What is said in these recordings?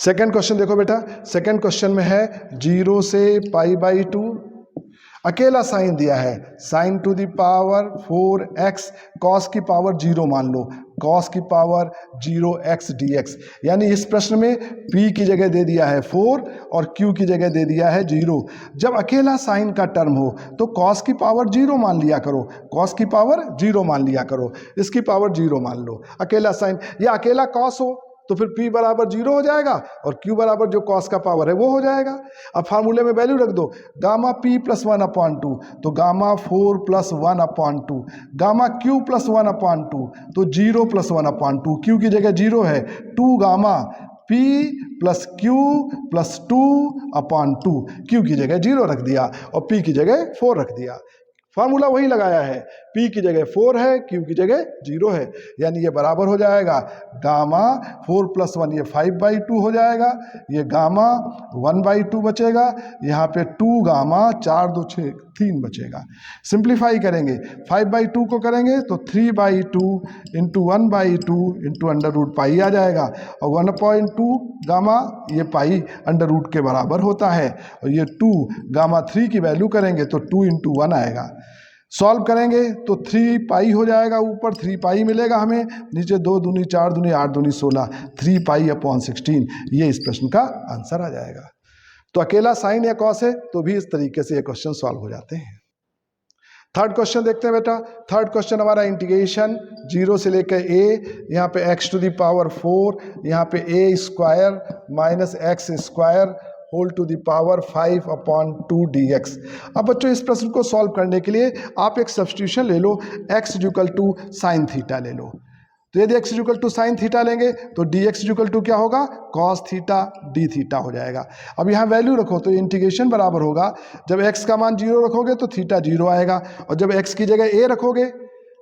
Second question देखो बेटा, second question में है 0 से π/2, अकेला साइन दिया है, sign to the power 4x cos की पावर 0 मान लो, कॉस की पावर 0x dx। यानी इस प्रश्न में p की जगह दे दिया है 4 और q की जगह दे दिया है 0। जब अकेला साइन का टर्म हो तो कॉस की पावर 0 मान लिया करो, कॉस की पावर 0 मान लिया करो, इसकी पावर 0 मान लो। अकेला साइन या अकेला कॉस हो तो फिर p बराबर 0 हो जाएगा और q बराबर जो कॉस का पावर है वो हो जाएगा। अब फार्मूले में वैल्यू रख दो, गामा p प्लस 1/2 तो gamma 4 plus 1/2, gamma q plus 1/2 तो 0 प्लस 1/2, q की जगह 0 है, 2 gamma p plus q plus 2/2, q की जगह 0 रख दिया और p की जगह 4 रख दिया। फार्मूला वही लगाया है, p की जगह 4 है, q की जगह 0 है, यानी ये बराबर हो जाएगा गामा 4 प्लस 1 ये 5/2 हो जाएगा, ये गामा 1/2 बचेगा, यहाँ पे 2 गामा 4 2 6 3 बचेगा। सिंप्लीफाई करेंगे, 5/2 को करेंगे तो 3/2 into 1/2 into under root pi आ जाएगा और 1/2 गामा ये पाई अंडर रूट के बराबर होता है और ये 2 गामा 3 की वैल्यू करेंगे तो 2 इंटू 1 आएगा। सॉल्व करेंगे तो 3 पाई हो जाएगा, ऊपर 3 पाई मिलेगा हमें, नीचे 2 दूनी 4 दूनी 8 दूनी 16, 3 पाई/16, ये इस प्रश्न का आंसर आ जाएगा। तो अकेला साइन या कॉस है तो भी इस तरीके से ये क्वेश्चन सॉल्व हो जाते हैं। थर्ड क्वेश्चन देखते हैं बेटा। थर्ड क्वेश्चन हमारा इंटीग्रेशन 0 से लेकर a, यहाँ पे x टू द पावर 4, यहाँ पे a square minus x square whole to the power 5/2 dx। अब बच्चों इस प्रश्न को सॉल्व करने के लिए आप एक सब्स्टिट्यूशन ले लो, x equal to sine theta ले लो। तो यदि x equal to sine theta लेंगे तो dx इक्वल टू क्या होगा, कॉस थीटा डी थीटा हो जाएगा। अब यहाँ वैल्यू रखो तो इंटीग्रेशन बराबर होगा, जब x का मान 0 रखोगे तो थीटा 0 आएगा और जब x की जगह a रखोगे,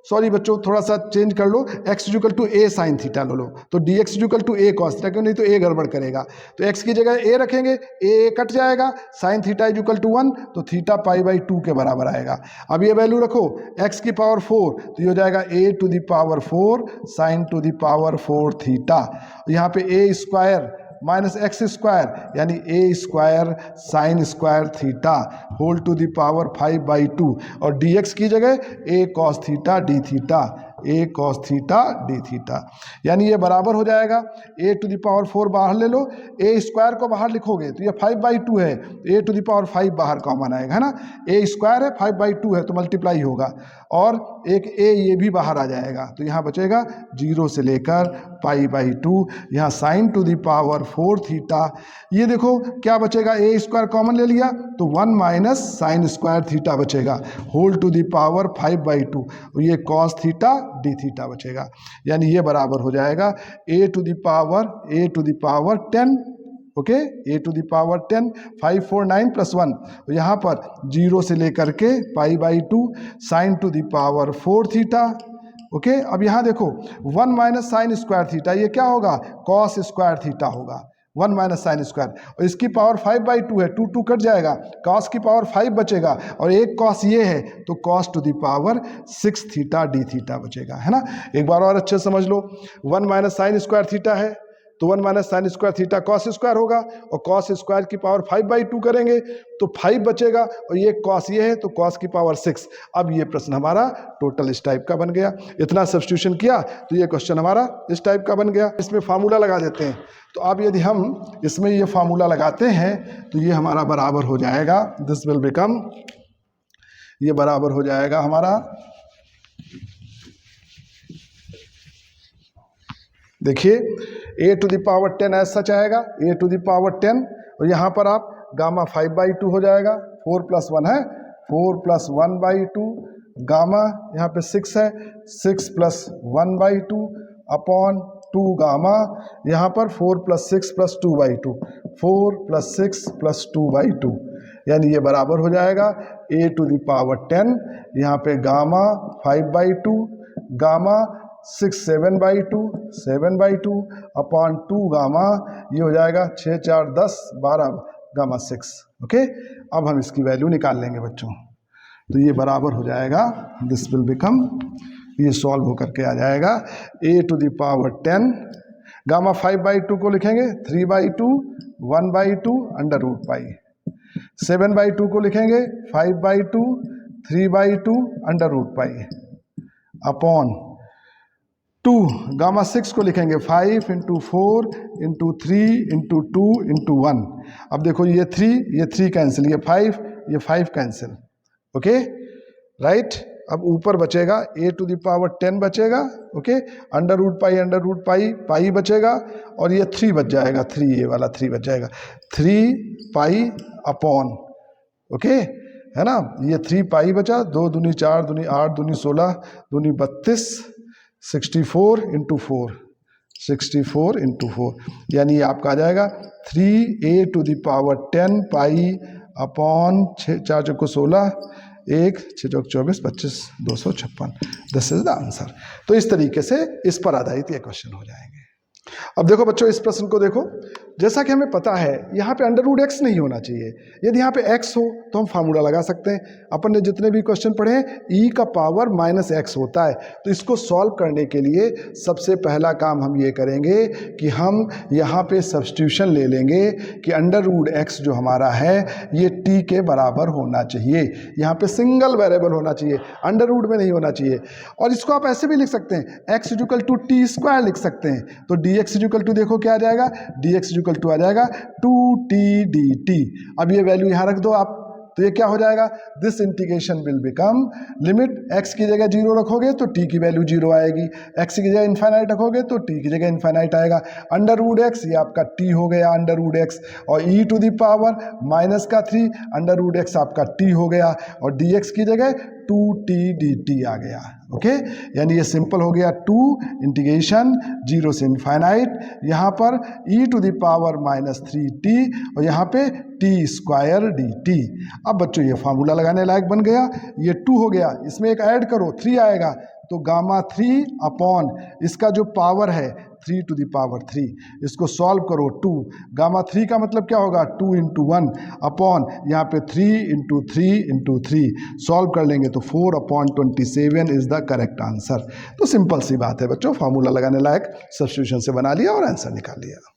सॉरी बच्चों थोड़ा सा चेंज कर लो, x equal to a sine theta लो लो तो dx equal to a cos theta, क्यों नहीं तो a गड़बड़ करेगा, तो x की जगह a रखेंगे, a कट जाएगा, साइन थीटा इक्वल टू 1 तो थीटा π/2 के बराबर आएगा। अब ये वैल्यू रखो, x की पावर 4 तो ये हो जाएगा a to the power 4 sine to the power 4 theta, यहाँ पे a square minus x square यानी a square sine square theta whole to the power 5/2 और dx की जगह a cos theta d theta, a cos theta d theta, यानी ये बराबर हो जाएगा ए टू द पावर 4 बाहर ले लो, ए स्क्वायर को बाहर लिखोगे तो ये 5/2 है, ए टू द पावर 5 बाहर कॉमन आएगा, है ना, ए स्क्वायर है 5/2 है तो मल्टीप्लाई होगा और एक ए ये भी बाहर आ जाएगा तो यहाँ बचेगा 0 से लेकर π/2, यहाँ sign to the power 4 theta, ये देखो क्या बचेगा, ए स्क्वायर कॉमन ले लिया तो 1 माइनस साइन स्क्वायर थीटा बचेगा होल टू द पावर 5/2, ये कॉस थीटा डी थीटा बचेगा, यानी ये बराबर हो जाएगा a to the power 10, okay, a to the power 10, 5 4 9 plus 1, यहाँ पर 0 से लेकर के π/2 sine to the power 4 theta, okay. अब यहाँ देखो 1 माइनस साइन स्क्वायर थीटा, ये क्या होगा, कॉस स्क्वायर थीटा होगा, 1 माइनस साइन स्क्वायर और इसकी पावर 5/2 है, 2 2 कट जाएगा, कॉस की पावर 5 बचेगा और एक कॉस ये है तो cos two the power 6 theta d theta बचेगा, है ना। एक बार और अच्छे समझ लो, 1 माइनस साइन स्क्वायर थीटा है तो 1 minus sign square theta cos square होगा और कॉस स्क्वायर की पावर 5/2 करेंगे तो 5 बचेगा और ये कॉस ये है तो कॉस की पावर 6। अब ये प्रश्न हमारा टोटल इस टाइप का बन गया, इतना सब्स्टिट्यूशन किया तो ये क्वेश्चन हमारा इस टाइप का बन गया। इसमें फार्मूला लगा देते हैं, तो अब यदि हम इसमें ये फार्मूला लगाते हैं तो ये हमारा बराबर हो जाएगा, दिस विल बिकम, ये बराबर हो जाएगा हमारा, देखिए a टू द पावर 10 ऐसा सच आएगा, a टू द पावर 10 और यहाँ पर आप गामा 5/2 हो जाएगा, 4 प्लस 1 है 4 प्लस 1/2, गामा यहाँ पे 6 है 6 प्लस 1/2 अपॉन 2 गामा, यहाँ पर 4 प्लस 6 प्लस 2/2, 4 प्लस 6 प्लस 2/2, यानी ये बराबर हो जाएगा a टू द पावर 10, यहाँ पे गामा 5/2, गामा 6 7/2 अपॉन 2 गामा, ये हो जाएगा 6 4 10 12 गामा 6, ओके। अब हम इसकी वैल्यू निकाल लेंगे बच्चों, तो ये बराबर हो जाएगा, दिस विल बिकम, ये सॉल्व होकर के आ जाएगा a to the power 10 gamma 5/2 को लिखेंगे 3/2 1/2 अंडर रूट पाई। 7/2 को लिखेंगे 5/2 3/2 under root pi upon 2। Gamma 6 को लिखेंगे 5 इंटू 4 इंटू 3 इंटू 2 इंटू 1। अब देखो ये 3 कैंसिल, ये 5 कैंसिल, ओके राइट। अब ऊपर बचेगा a टू द पावर 10 बचेगा, ओके, अंडर रूट पाई पाई बचेगा, और ये 3 बच जाएगा, 3 ये वाला 3 बच जाएगा, 3 पाई अपॉन, ओके है ना, ये 3 पाई बचा, 2 दूनी 4 दूनी 8 दूनी 16 दूनी 32 64 इंटू 4 यानी आपका आ जाएगा 3a to the power 10 pi upon 4 चौको 16 1 6 चौक 24 25 256। This is the answer. तो इस तरीके से इस पर आधारित ये क्वेश्चन हो जाएंगे। अब देखो बच्चों, इस प्रश्न को देखो, जैसा कि हमें पता है यहाँ पे अंडर रूट एक्स नहीं होना चाहिए। यदि यहाँ पे एक्स हो तो हम फार्मूला लगा सकते हैं। अपन ने जितने भी क्वेश्चन पढ़े हैं ई का पावर माइनस एक्स होता है। तो इसको सॉल्व करने के लिए सबसे पहला काम हम ये करेंगे कि हम यहाँ पे सब्स्टिट्यूशन ले लेंगे कि अंडर रूट एक्स जो हमारा है ये टी के बराबर होना चाहिए। यहाँ पे सिंगल वेरिएबल होना चाहिए, अंडर रूट में नहीं होना चाहिए। और इसको आप ऐसे भी लिख सकते हैं, x equal to t square लिख सकते हैं। तो डी एक्स इक्वल टू देखो क्या आ जाएगा, डी एक्स इक्वल टू आ जाएगा 2t dt। अब ये वैल्यू यहाँ रख दो आप, तो ये क्या हो जाएगा, this integration will become limit x की जगह 0 रखोगे तो t की वैल्यू 0 आएगी, x की जगह इन्फाइनाइट रखोगे तो t की जगह इन्फाइनाइट आएगा। अंडर रूट x ये आपका t हो गया अंडर रूट x, और e to the power minus का 3 अंडर रूट x आपका t हो गया, और dx की जगह 2t dt आ गया, ओके। यानी ये सिंपल हो गया 2 इंटीग्रेशन 0 से इन्फाइनाइट, यहाँ पर e to the power minus 3t और यहाँ पे t स्क्वायर dt। अब बच्चों ये फार्मूला लगाने लायक बन गया, ये 2 हो गया, इसमें एक ऐड करो 3 आएगा, तो गामा 3 अपॉन इसका जो पावर है 3 टू द पावर 3, इसको सॉल्व करो 2। गामा 3 का मतलब क्या होगा, 2 इंटू 1 अपॉन यहाँ पे 3 इंटू 3 इंटू 3, सॉल्व कर लेंगे तो 4/27 इज द करेक्ट आंसर। तो सिंपल सी बात है बच्चों, फार्मूला लगाने लायक सब्स्टिट्यूशन से बना लिया और आंसर निकाल लिया।